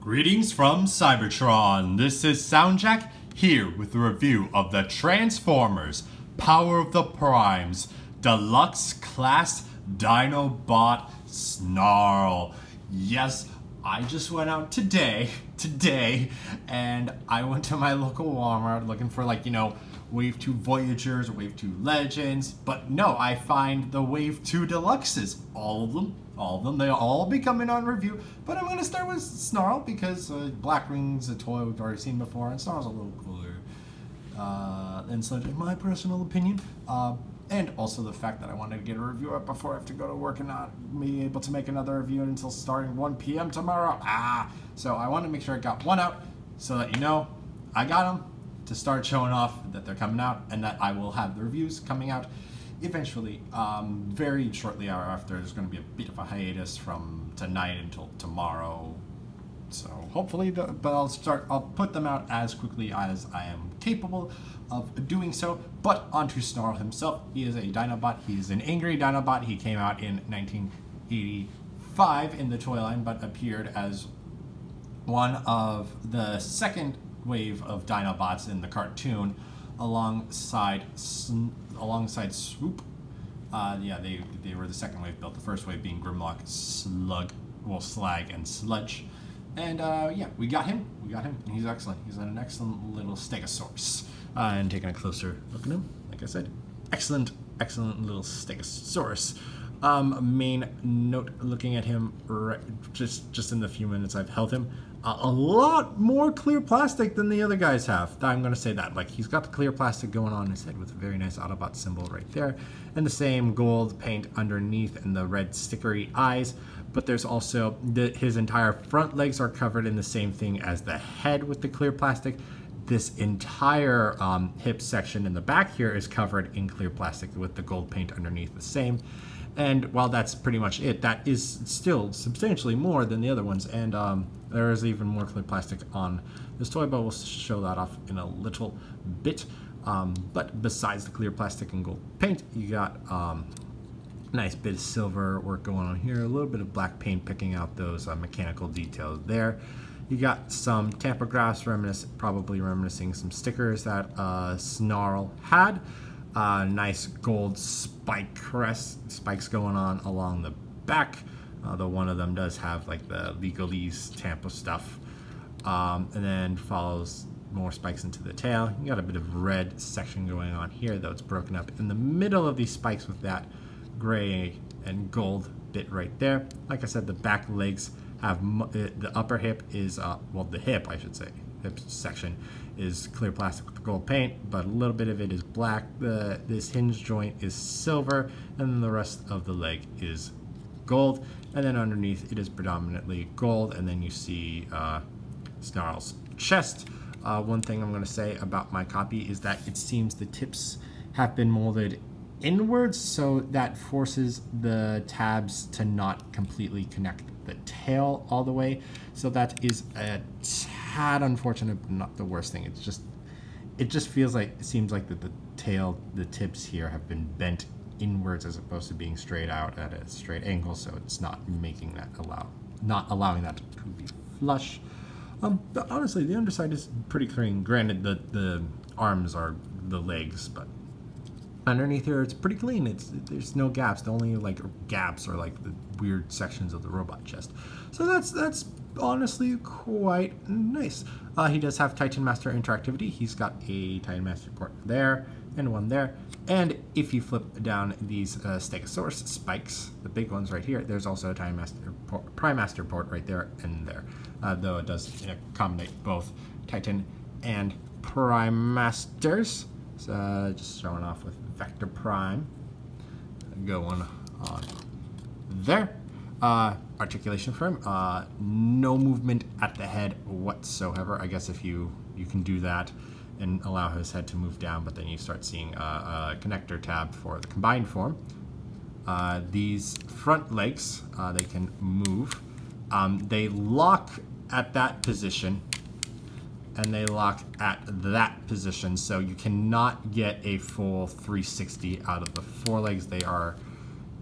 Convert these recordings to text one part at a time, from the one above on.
Greetings from Cybertron. This is SoundJack here with a review of the Transformers Power of the Primes Deluxe Class Dinobot Snarl. Yes, I just went out today, and I went to my local Walmart looking for Wave 2 Voyagers or Wave 2 Legends, but no, I find the Wave 2 Deluxes, all of them, they'll all be coming on review, but I'm going to start with Snarl because Blackwing's a toy we've already seen before, and Snarl's a little cooler than Sludge, in my personal opinion, and also the fact that I wanted to get a review up before I have to go to work and not be able to make another review until starting 1 p.m. tomorrow. So I wanted to make sure I got one out so that you know I got them to start showing off that they're coming out and that I will have the reviews coming out eventually. Very shortly after, there's going to be a bit of a hiatus from tonight until tomorrow. So hopefully, but I'll put them out as quickly as I am capable of doing so. But onto Snarl himself. He is a Dinobot. He's an angry Dinobot. He came out in 1985 in the toy line, but appeared as one of the second wave of Dinobots in the cartoon, alongside Swoop. They were the second wave built. The first wave being Grimlock, Slag, and Sludge. And yeah, we got him, and he's excellent. He's an excellent little Stegosaurus. And taking a closer look at him, like I said, excellent little Stegosaurus. Main note, looking at him just in the few minutes I've held him, a lot more clear plastic than the other guys have. I'm going to say that. Like, he's got the clear plastic going on his head with a very nice Autobot symbol right there, and the same gold paint underneath and the red stickery eyes. But there's also his entire front legs are covered in the same thing as the head with the clear plastic. This entire hip section in the back here is covered in clear plastic with the gold paint underneath the same. And while that's pretty much it, that is still substantially more than the other ones. And there is even more clear plastic on this toy, but we'll show that off in a little bit. But besides the clear plastic and gold paint, you got nice bit of silver work going on here, a little bit of black paint picking out those mechanical details there. You got some tampographs, probably reminiscing some stickers that Snarl had. Nice gold spikes going on along the back, though one of them does have like the legalese Tampa stuff, and then follows more spikes into the tail. You got a bit of red section going on here, though it's broken up in the middle of these spikes with that gray and gold bit right there. Like I said, the back legs have the upper hip is well, the hip, I should say, hip section is clear plastic with gold paint, but a little bit of it is black. This hinge joint is silver, and then the rest of the leg is gold, and then underneath it is predominantly gold. And then you see Snarl's chest. One thing I'm going to say about my copy is that it seems the tips have been molded inwards, so that forces the tabs to not completely connect the tail all the way. So that is a tad unfortunate, but not the worst thing. It just seems like the tips here have been bent inwards as opposed to being straight out at a straight angle, so it's not making that not allowing that to be flush. But honestly, the underside is pretty clean. Granted, the arms are the legs, but underneath here it's pretty clean. There's no gaps. The only gaps are like the weird sections of the robot chest. So that's honestly quite nice. He does have Titan Master interactivity. He's got a Titan Master port there and one there. And if you flip down these Stegosaurus spikes, the big ones right here, there's also a Titan Master Prime Master port right there and there. Though it does accommodate both Titan and Prime Masters. So just showing off with Vector Prime going on there. Articulation for him. No movement at the head whatsoever. I guess if you can do that and allow his head to move down, but then you start seeing a connector tab for the combined form. These front legs, they can move. They lock at that position, and they lock at that position, so you cannot get a full 360 out of the forelegs. They are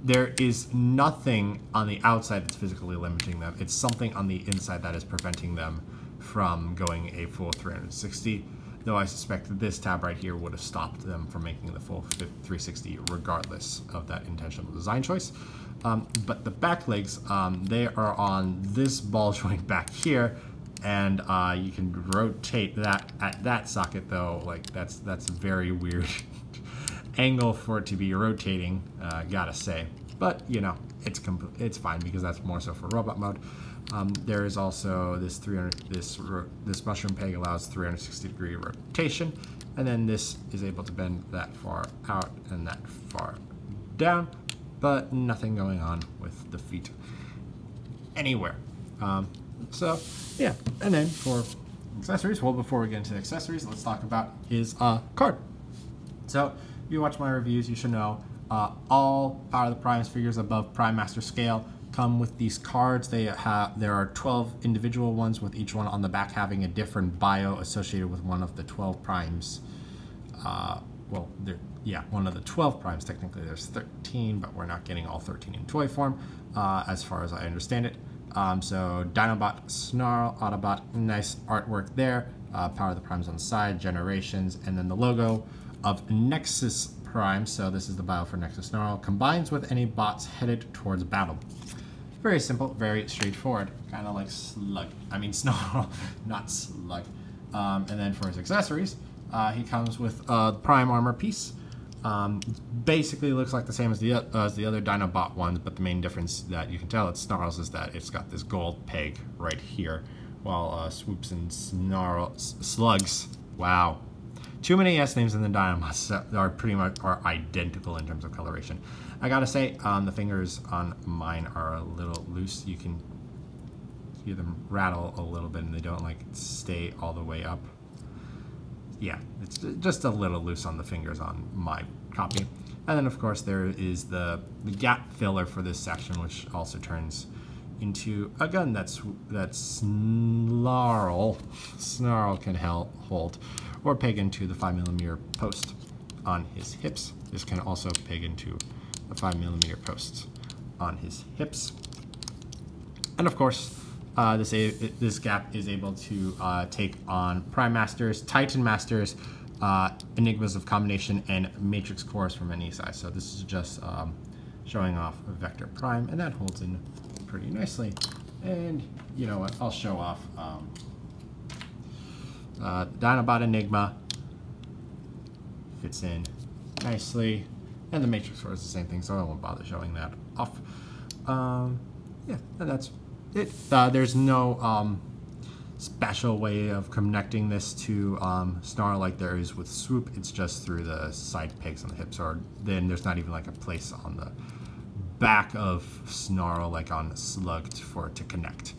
there is nothing on the outside that's physically limiting them. It's something on the inside that is preventing them from going a full 360, though I suspect that this tab right here would have stopped them from making the full 360 regardless of that intentional design choice. But the back legs, they are on this ball joint back here, and you can rotate that at that socket, though. Like that's a very weird angle for it to be rotating, gotta say. But you know, it's fine because that's more so for robot mode. There is also this this mushroom peg allows 360-degree rotation, and then this is able to bend that far out and that far down, but nothing going on with the feet anywhere. So yeah, and then for accessories, well, before we get into the accessories, let's talk about his card. So if you watch my reviews, you should know all Power of the Primes figures above Prime Master scale come with these cards. There are 12 individual ones, with each one on the back having a different bio associated with one of the 12 primes. One of the 12 primes. Technically there's 13, but we're not getting all 13 in toy form, as far as I understand it. So Dinobot Snarl, Autobot, nice artwork there. Power of the Primes on the side, Generations, and then the logo of Nexus Prime. So this is the bio for Nexus Snarl. Combines with any bots headed towards battle. Very simple, very straightforward. Kind of like Snarl, not Slug. And then for his accessories, he comes with a Prime armor piece. Basically looks like the same as the other Dinobot ones, but the main difference that you can tell it's Snarls is that it's got this gold peg right here, while Swoops and Slugs, wow. Too many S names in the Dinobots are pretty much identical in terms of coloration. I gotta say, the fingers on mine are a little loose. You can hear them rattle a little bit, and they don't like stay all the way up. Yeah, it's just a little loose on the fingers on my copy. And then of course there is the gap filler for this section, which also turns into a gun that Snarl can hold, or peg into the 5mm post on his hips. This can also peg into the 5mm posts on his hips. And of course, this gap is able to take on Prime Masters, Titan Masters, Enigmas of Combination, and Matrix Cores from any size. So this is just showing off a Vector Prime, and that holds in pretty nicely. And you know what, I'll show off Dinobot Enigma. Fits in nicely. And the Matrix Cores is the same thing, so I won't bother showing that off. Yeah, and that's it. There's no special way of connecting this to Snarl like there is with Swoop. It's just through the side pegs on the hips, or then there's not even like a place on the back of Snarl like on Slug for it to connect.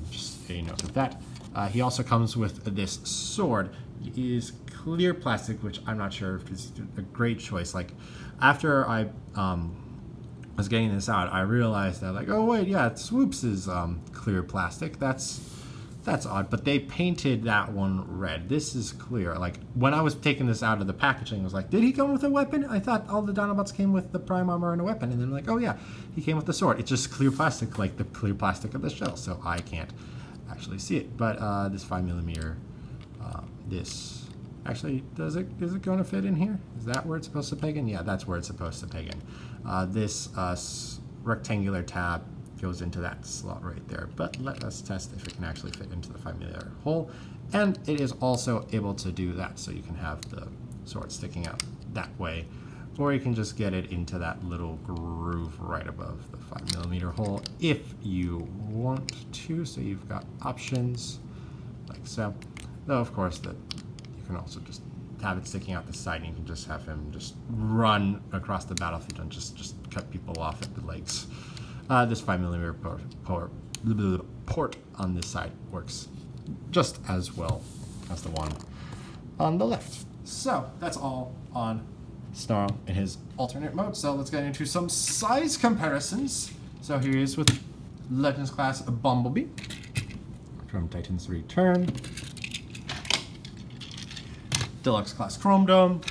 Just a note of that. He also comes with this sword. It is clear plastic, which I'm not sure if it's a great choice. Like after I was getting this out, I realized that like, oh wait, yeah, Swoops is clear plastic. That's odd, but they painted that one red. This is clear. Like when I was taking this out of the packaging, I was like, did he come with a weapon? I thought all the Dinobots came with the Prime armor and a weapon, and then like, oh yeah, he came with the sword. It's just clear plastic, like the clear plastic of the shell, so I can't actually see it. But this 5mm, this actually is it going to fit in here? Is that where it's supposed to peg in? Yeah, that's where it's supposed to peg in. This rectangular tab goes into that slot right there, but let us test if it can actually fit into the 5mm hole. And it is also able to do that, so you can have the sword sticking out that way, or you can just get it into that little groove right above the 5mm hole if you want to. So you've got options like so. Though of course that you can also just have it sticking out the side, and you can just have him just run across the battlefield and just cut people off at the legs. This 5mm port on this side works just as well as the one on the left. So that's all on Snarl in his alternate mode. So let's get into some size comparisons. So here he is with Legends class Bumblebee from Titan's Return. Deluxe class Chrome Dome.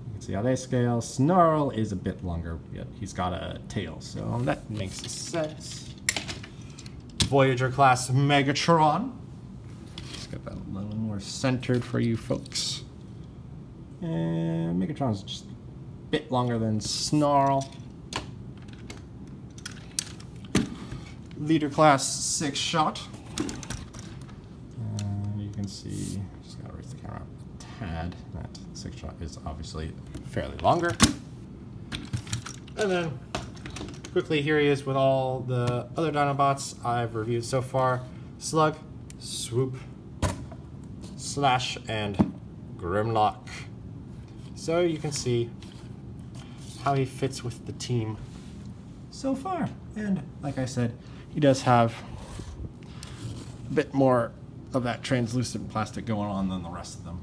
You can see how they scale. Snarl is a bit longer, yet he's got a tail, so that makes sense. Voyager class Megatron. Let's get that a little more centered for you folks. And Megatron's just a bit longer than Snarl. Leader class 6-shot. You can see, just gotta raise the camera up a tad. That 6-shot is obviously fairly longer. And then quickly, here he is with all the other Dinobots I've reviewed so far. Slug, Swoop, Slash, and Grimlock. So you can see how he fits with the team so far. And like I said, he does have a bit more of that translucent plastic going on than the rest of them.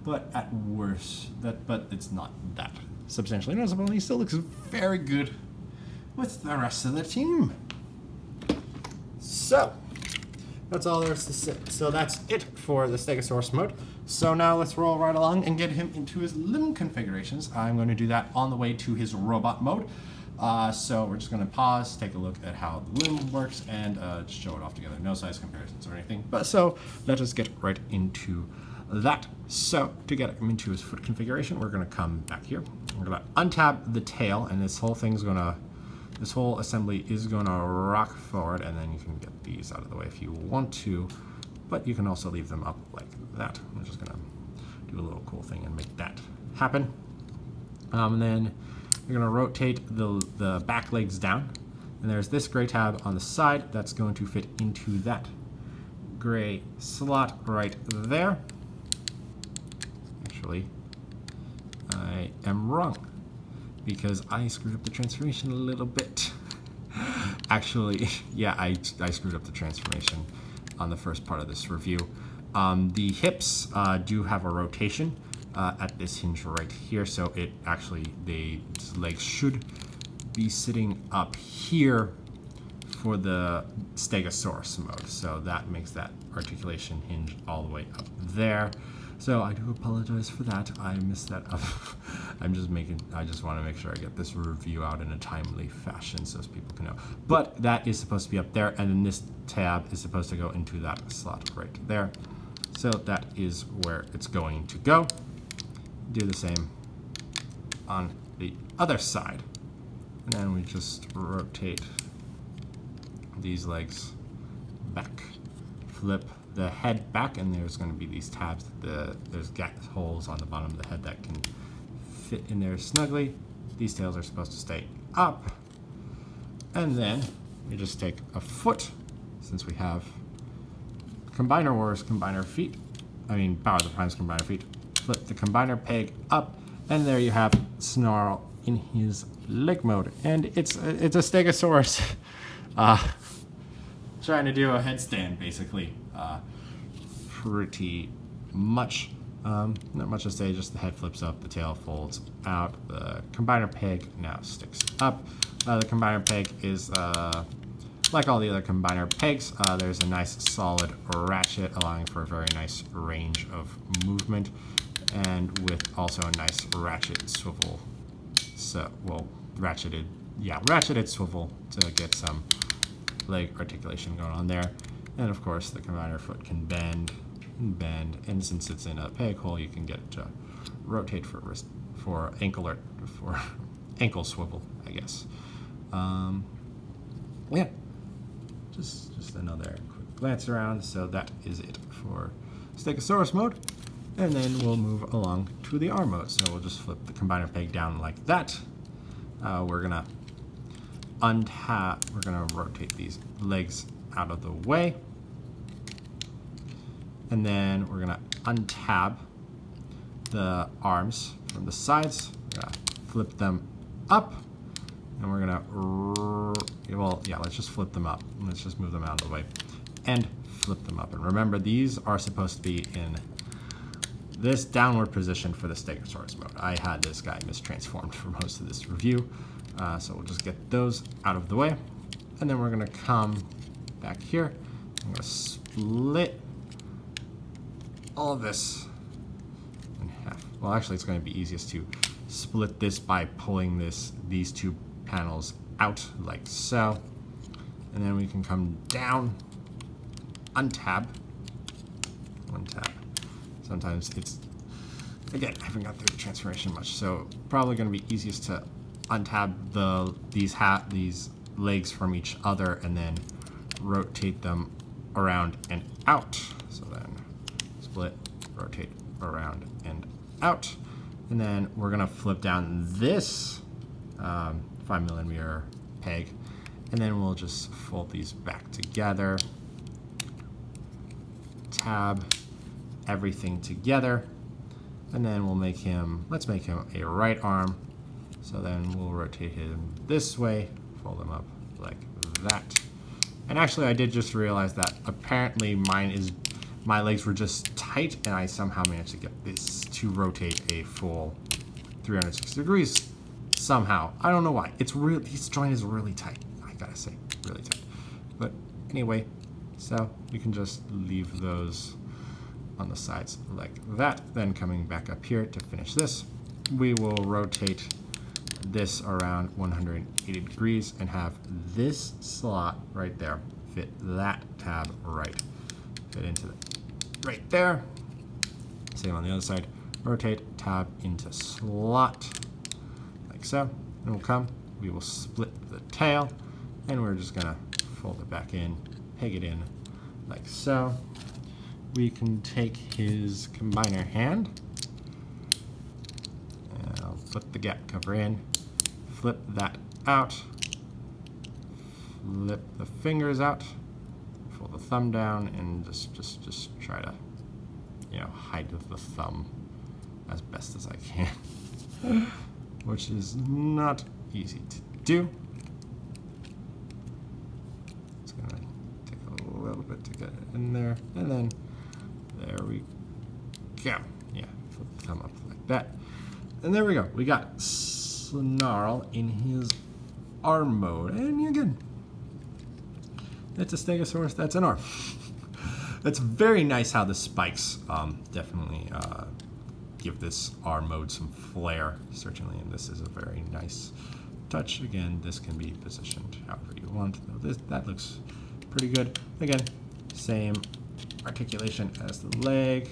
But at worst, but it's not that substantially noticeable, and he still looks very good with the rest of the team. So that's all there is to say. So that's it for the Stegosaurus mode. So now let's roll right along and get him into his limb configurations. I'm going to do that on the way to his robot mode. So we're just going to pause, take a look at how the limb works, and just show it off together. No size comparisons or anything. But so let us get right into that. So to get him into his foot configuration, we're going to come back here. We're going to untab the tail, and this whole thing's going to, this whole assembly is going to rock forward, and then you can get these out of the way if you want to, but you can also leave them up like that. I'm just going to do a little cool thing and make that happen. And then you're going to rotate the back legs down, and there's this gray tab on the side that's going to fit into that gray slot right there. Actually, I am wrong, because I screwed up the transformation a little bit. Actually, yeah, I screwed up the transformation on the first part of this review. The hips do have a rotation at this hinge right here, so it actually, the legs should be sitting up here for the Stegosaurus mode. So that makes that articulation hinge all the way up there. So I do apologize for that. I messed that up. I just want to make sure I get this review out in a timely fashion so people can know. But that is supposed to be up there, and then this tab is supposed to go into that slot right there. So that is where it's going to go. Do the same on the other side. And then we just rotate these legs back. Flip the head back, and there's going to be these tabs. There's holes on the bottom of the head that can fit in there snugly. These tails are supposed to stay up. And then we just take a foot, since we have Combiner Wars Combiner feet. I mean, Power of the Primes Combiner feet. Flip the Combiner peg up, and there you have Snarl in his leg mode. And it's a Stegosaurus trying to do a headstand, basically. Pretty much. Not much to say, just the head flips up, the tail folds out, the Combiner peg now sticks up. The Combiner peg is, like all the other Combiner pegs, there's a nice solid ratchet allowing for a very nice range of movement, and with also a nice ratchet swivel. So, well, ratcheted swivel to get some leg articulation going on there. And of course, the Combiner foot can bend, and since it's in a peg hole, you can get it to rotate for ankle swivel, I guess. Yeah, just another quick glance around. So that is it for Stegosaurus mode, and then we'll move along to the arm mode. So we'll just flip the Combiner peg down like that. We're gonna untap. We're gonna rotate these legs out of the way. And then we're gonna untab the arms from the sides. We're gonna flip them up, and we're gonna, well, yeah, let's just flip them up. Let's just move them out of the way and flip them up. And remember, these are supposed to be in this downward position for the Stegosaurus mode. I had this guy mistransformed for most of this review. So we'll just get those out of the way. And then we're gonna come back here. I'm gonna split all of this in half. Well, actually, it's going to be easiest to split this by pulling these two panels out like so. And then we can come down, untab. Sometimes it's, again, I haven't got through the transformation much, so probably going to be easiest to untab these legs from each other and then rotate them around and out. So then split, rotate around and out. And then we're going to flip down this 5mm peg, and then we'll just fold these back together. Tab everything together, and then we'll make him, let's make him a right arm. So then we'll rotate him this way, fold him up like that. And actually I did just realize that apparently my legs were just tight, and I somehow managed to get this to rotate a full 360 degrees somehow. I don't know why. It's real, this joint is really tight, I gotta say, really tight. But anyway, so we can just leave those on the sides like that. Then coming back up here to finish this, we will rotate this around 180 degrees and have this slot right there fit that tab fit into right there. Same on the other side. Rotate tab into slot like so. And we'll come, we will split the tail, and we're just gonna fold it back in, peg it in like so. We can take his combiner hand, and I'll put the gap cover in, flip that out, flip the fingers out, pull the thumb down, and just try to, you know, hide the thumb as best as I can, which is not easy to do. It's gonna take a little bit to get it in there, and then there we go. Yeah, flip the thumb up like that. And there we go. We got Snarl in his arm mode. And again, it's a Stegosaurus, that's an arm. It's very nice how the spikes definitely give this arm mode some flair, certainly, and this is a very nice touch. Again, this can be positioned however you want. That looks pretty good. Again, same articulation as the leg,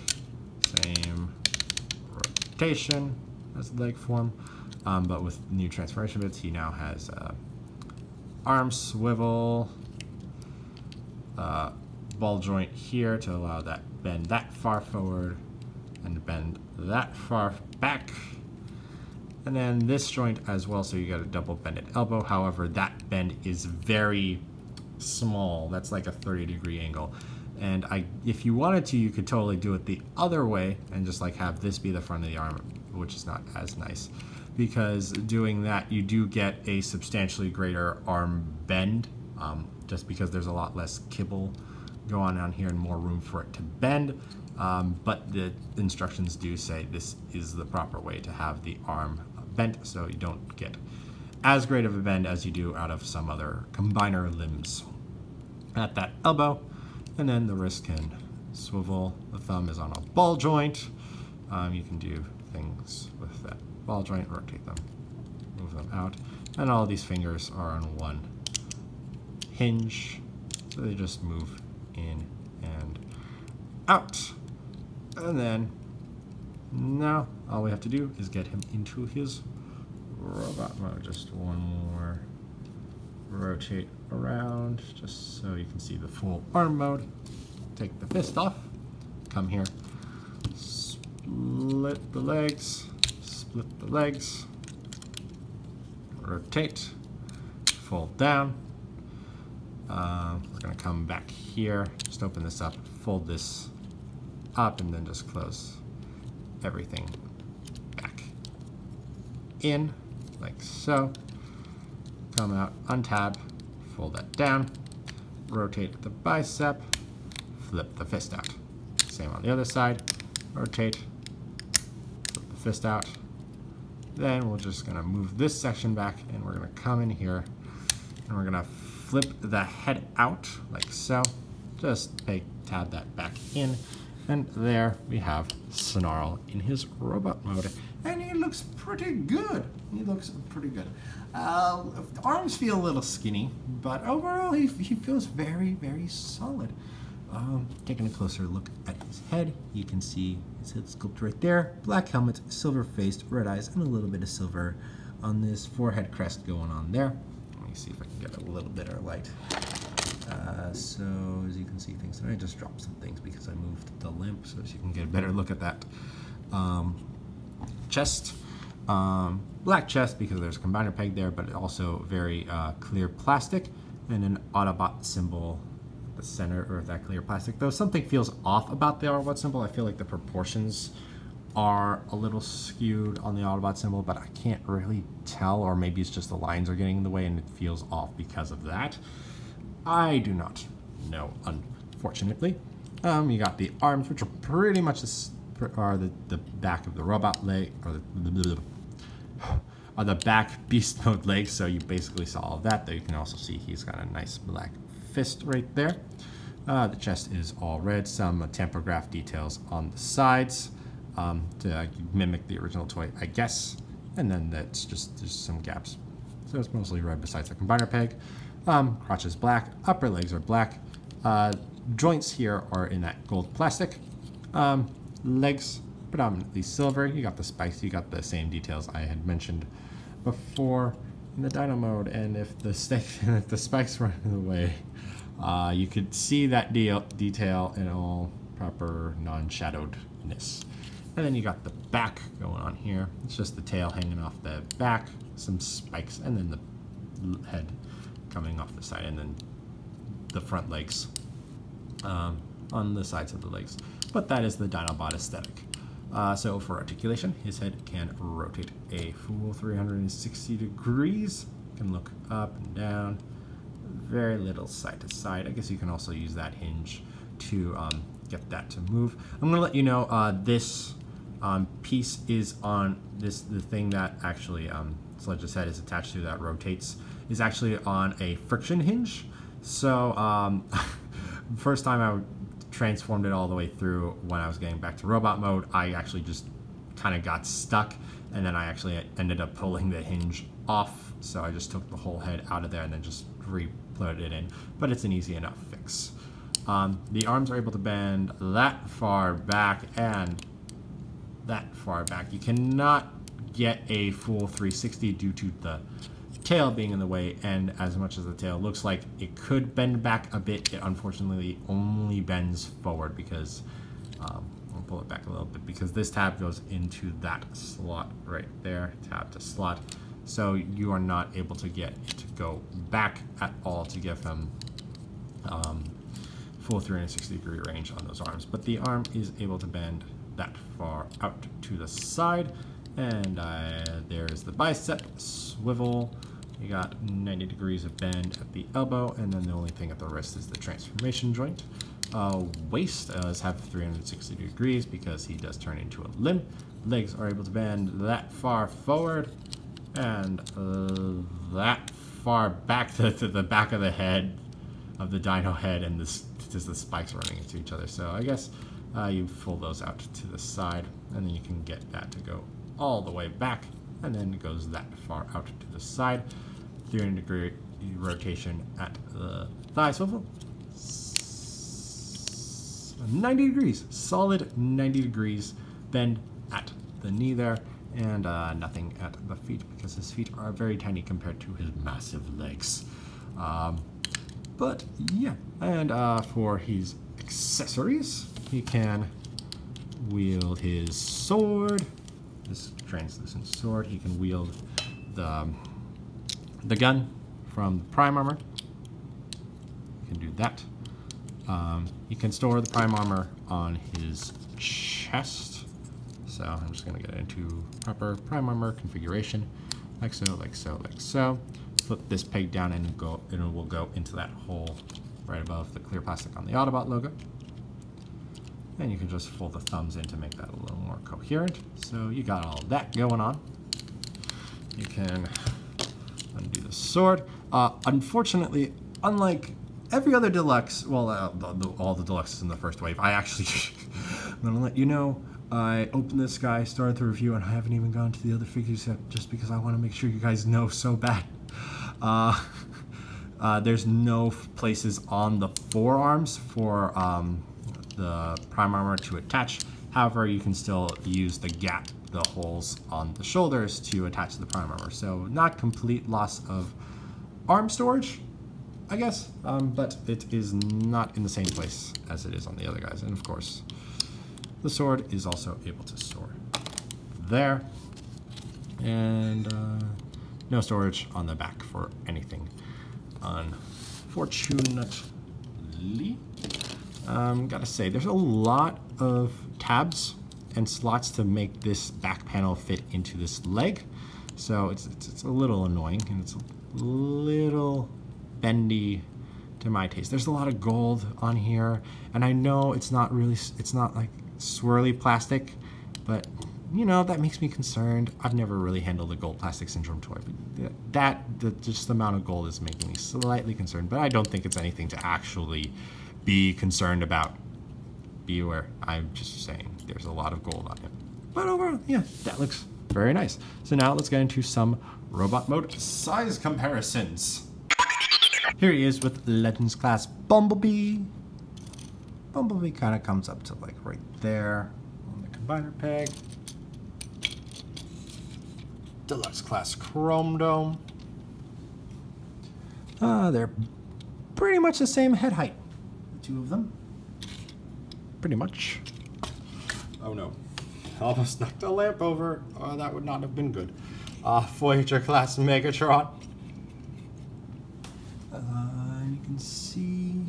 same rotation as the leg form, but with new transformation bits, he now has arm swivel, ball joint here to allow that bend that far forward and bend that far back, and then this joint as well, so you got a double bended elbow. However, that bend is very small. That's like a 30-degree angle. And if you wanted to, you could totally do it the other way and just like have this be the front of the arm, which is not as nice, because doing that you do get a substantially greater arm bend, just because there's a lot less kibble going on here and more room for it to bend. But the instructions do say this is the proper way to have the arm bent, so you don't get as great of a bend as you do out of some other combiner limbs. At that elbow, and then the wrist can swivel. The thumb is on a ball joint. You can do things with that ball joint, rotate them, move them out. And all these fingers are on one hinge, so they just move in and out. And then now all we have to do is get him into his robot mode. Just one more rotate around just so you can see the full arm mode. Take the fist off, come here, split the legs, rotate, fold down. We're gonna come back here, just open this up, fold this up, and then just close everything back in like so. Come out, untab, fold that down, rotate the bicep, flip the fist out. Same on the other side, rotate, flip the fist out. Then we're just gonna move this section back, and we're gonna come in here, and we're gonna flip the head out like so. Just tab that back in, and there we have Snarl in his robot mode. And he looks looks pretty good. He looks pretty good. The arms feel a little skinny, but overall he feels very, very solid. Taking a closer look at his head, you can see his head sculpt right there. Black helmet, silver faced, red eyes, and a little bit of silver on this forehead crest going on there. Let me see if I can get a little bit of light. So as you can see things, and I just dropped some things because I moved the lamp so as you can get a better look at that. Chest, black chest because there's a combiner peg there, but also very clear plastic, and an Autobot symbol at the center of that clear plastic. Though something feels off about the Autobot symbol, I feel like the proportions are a little skewed on the Autobot symbol, but I can't really tell, or maybe it's just the lines are getting in the way and it feels off because of that. I do not know, unfortunately. You got the arms, which are pretty much the back of the robot leg, or the back beast mode legs. So you basically saw all of that. Though you can also see he's got a nice black fist right there. The chest is all red. Some tampograph details on the sides to mimic the original toy, I guess. And then that's just some gaps. So it's mostly red besides the combiner peg. Crotch is black. Upper legs are black. Joints here are in that gold plastic. Legs predominantly silver. You got the spikes. You got the same details I had mentioned before in the Dino mode. And if the spikes were in the way, you could see that detail in all proper non-shadowedness. And then you got the back going on here. It's just the tail hanging off the back, some spikes, and then the head coming off the side, and then the front legs on the sides of the legs. But that is the Dinobot aesthetic. So for articulation, his head can rotate a full 360 degrees. Can look up and down, very little side to side. I guess you can also use that hinge to get that to move. I'm gonna let you know this piece is on the thing that actually Sledge's head is attached to that rotates is actually on a friction hinge. So first time I transformed it all the way through when I was getting back to robot mode, I actually just kind of got stuck, and then I actually ended up pulling the hinge off. So I just took the whole head out of there and then just re-put it in. But it's an easy enough fix. The arms are able to bend that far back and that far back. You cannot get a full 360 due to the tail being in the way, and as much as the tail looks like it could bend back a bit, it unfortunately only bends forward because I'll pull it back a little bit because this tab goes into that slot right there, tab to slot, so you are not able to get it to go back at all to give them full 360 degree range on those arms. But the arm is able to bend that far out to the side, and there's the bicep swivel. You got 90 degrees of bend at the elbow, and then the only thing at the wrist is the transformation joint. Waist does have 360 degrees because he does turn into a limb. Legs are able to bend that far forward and that far back to the back of the head of the dino head, and this is the spikes running into each other. So I guess you pull those out to the side, and then you can get that to go all the way back, and then it goes that far out to the side. 300 degree rotation at the thigh swivel. 90 degrees, solid 90 degrees bend at the knee there, and nothing at the feet because his feet are very tiny compared to his massive legs. But yeah, and for his accessories, he can wield his sword, this translucent sword. He can wield the gun from the Prime armor. You can do that. You can store the Prime armor on his chest. So I'm just going to get into proper Prime armor configuration, like so, like so, like so. Flip this peg down and it will go into that hole right above the clear plastic on the Autobot logo. And you can just fold the thumbs in to make that a little more coherent. So you got all that going on. You can undo the sword. Unfortunately, unlike every other Deluxe, well, all the Deluxes in the first wave, I actually, I'm going to let you know, I opened this guy, started the review, and I haven't even gone to the other figures yet, just because I want to make sure you guys know so bad. There's no places on the forearms for the prime armor to attach. However, you can still use the gap, the holes on the shoulders to attach to the prime armor. So not complete loss of arm storage, I guess, but it is not in the same place as it is on the other guys. And of course, the sword is also able to store there. And no storage on the back for anything, unfortunately. Gotta say, there's a lot of tabs and slots to make this back panel fit into this leg. So it's a little annoying, and it's a little bendy to my taste. There's a lot of gold on here, and I know it's not like swirly plastic, but you know, that makes me concerned. I've never really handled a gold plastic syndrome toy, but just the amount of gold is making me slightly concerned, but I don't think it's anything to actually be concerned about. Be aware, I'm just saying there's a lot of gold on it. But overall, yeah, that looks very nice. So now let's get into some robot mode size comparisons. Here he is with Legends class Bumblebee. Bumblebee kind of comes up to like right there on the combiner peg. Deluxe class Chrome Dome. They're pretty much the same head height, the two of them. Pretty much. Oh no, almost knocked a lamp over. Oh, that would not have been good. Voyager class Megatron. You can see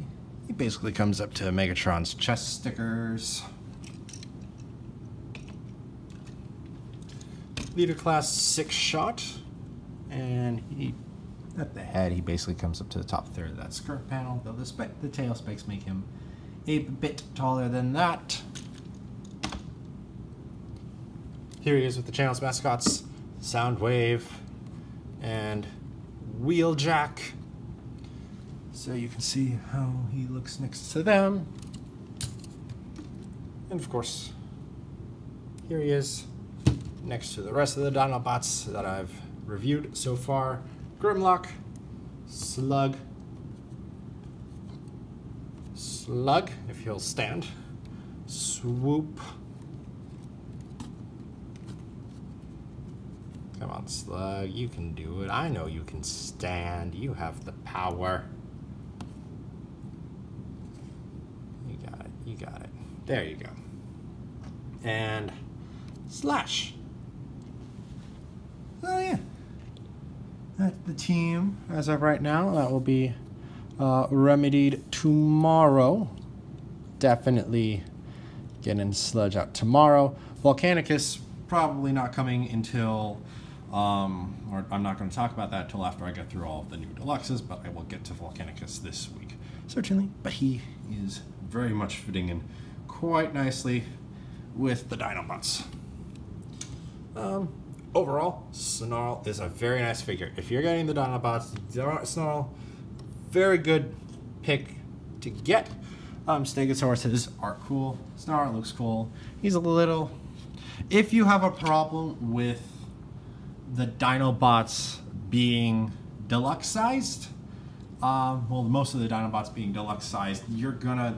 he basically comes up to Megatron's chest stickers. Leader class 6-shot, and he at the head he basically comes up to the top third of that skirt panel, though the tail spikes make him a bit taller than that. Here he is with the channel's mascots, Soundwave and Wheeljack. So you can see how he looks next to them. And of course, here he is next to the rest of the Dinobots that I've reviewed so far. Grimlock, Slug, if he'll stand, Swoop. Come on, Slug, you can do it. I know you can stand. You have the power. You got it, you got it. There you go. And Slash. Oh yeah. That's the team as of right now. That will be remedied tomorrow. Definitely getting Sludge out tomorrow. Volcanicus probably not coming until, or I'm not going to talk about that until after I get through all of the new deluxes, but I will get to Volcanicus this week, certainly. But he is very much fitting in quite nicely with the Dinobots. Overall, Snarl is a very nice figure. If you're getting the Dinobots, Snarl, very good pick to get. Stegosaurus are cool. Snarl looks cool. He's a little... If you have a problem with the Dinobots being deluxe sized, well, most of the Dinobots being deluxe sized, you're gonna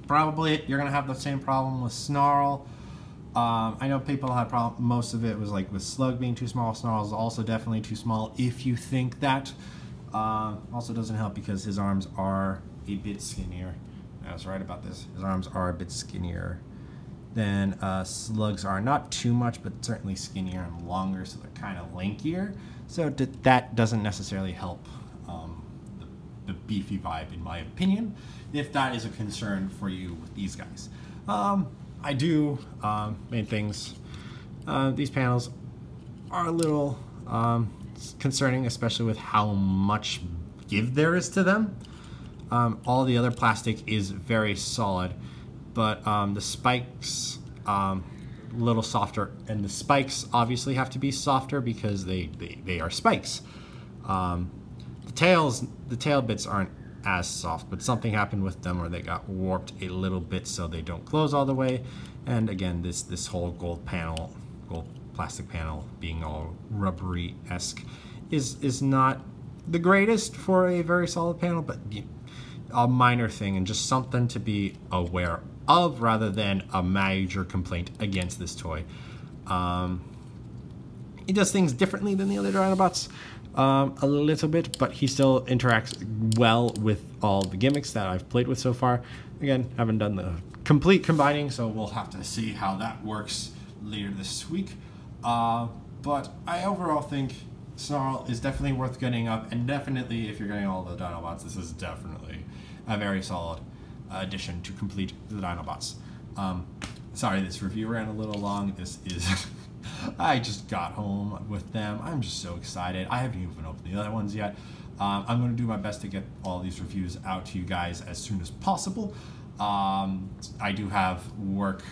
have the same problem with Snarl. I know people had problem. Most of it was like with Slug being too small. Snarl is also definitely too small. If you think that, also doesn't help because his arms are a bit skinnier. I was right about this. His arms are a bit skinnier than Slug's are. Not too much, but certainly skinnier and longer, so they're kind of lankier. So that doesn't necessarily help the beefy vibe, in my opinion, if that is a concern for you with these guys. I do main things. These panels are a little concerning, especially with how much give there is to them. All the other plastic is very solid, but the spikes a little softer, and the spikes obviously have to be softer because they are spikes. The tail bits aren't as soft, but something happened with them where they got warped a little bit so they don't close all the way. And again, this whole gold plastic panel being all rubbery-esque is not the greatest for a very solid panel, but a minor thing and just something to be aware of rather than a major complaint against this toy. He does things differently than the other Dinobots a little bit, but he still interacts well with all the gimmicks that I've played with so far. Again, haven't done the complete combining, so we'll have to see how that works later this week. But I overall think Snarl is definitely worth getting up, and definitely if you're getting all the Dinobots, this is definitely a very solid addition to complete the Dinobots. Sorry, this review ran a little long. This is... I just got home with them. I'm just so excited. I haven't even opened the other ones yet. I'm going to do my best to get all these reviews out to you guys as soon as possible. I do have work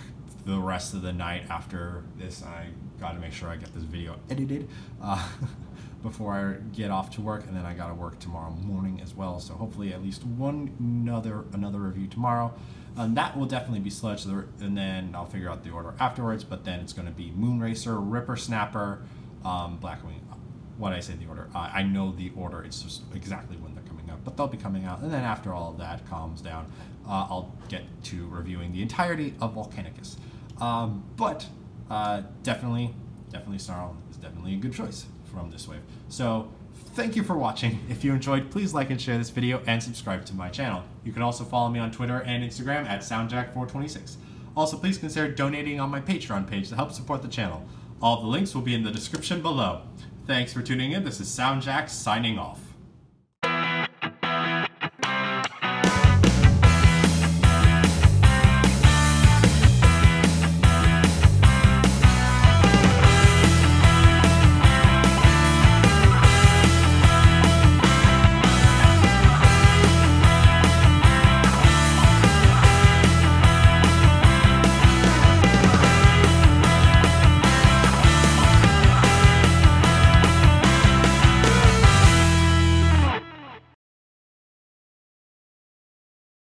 the rest of the night after this. I got to make sure I get this video edited before I get off to work, and then I got to work tomorrow morning as well. So hopefully at least another review tomorrow. That will definitely be Sludge, and then I'll figure out the order afterwards, but then it's going to be Moonracer, Ripper Snapper, Blackwing. What I say the order? I know the order, it's just exactly when they're coming out, but they'll be coming out, and then after all of that calms down, I'll get to reviewing the entirety of Volcanicus. But definitely Snarl is definitely a good choice from this wave. So thank you for watching. If you enjoyed, please like and share this video and subscribe to my channel. You can also follow me on Twitter and Instagram at SoundJack426. Also, please consider donating on my Patreon page to help support the channel. All the links will be in the description below. Thanks for tuning in. This is SoundJack's signing off.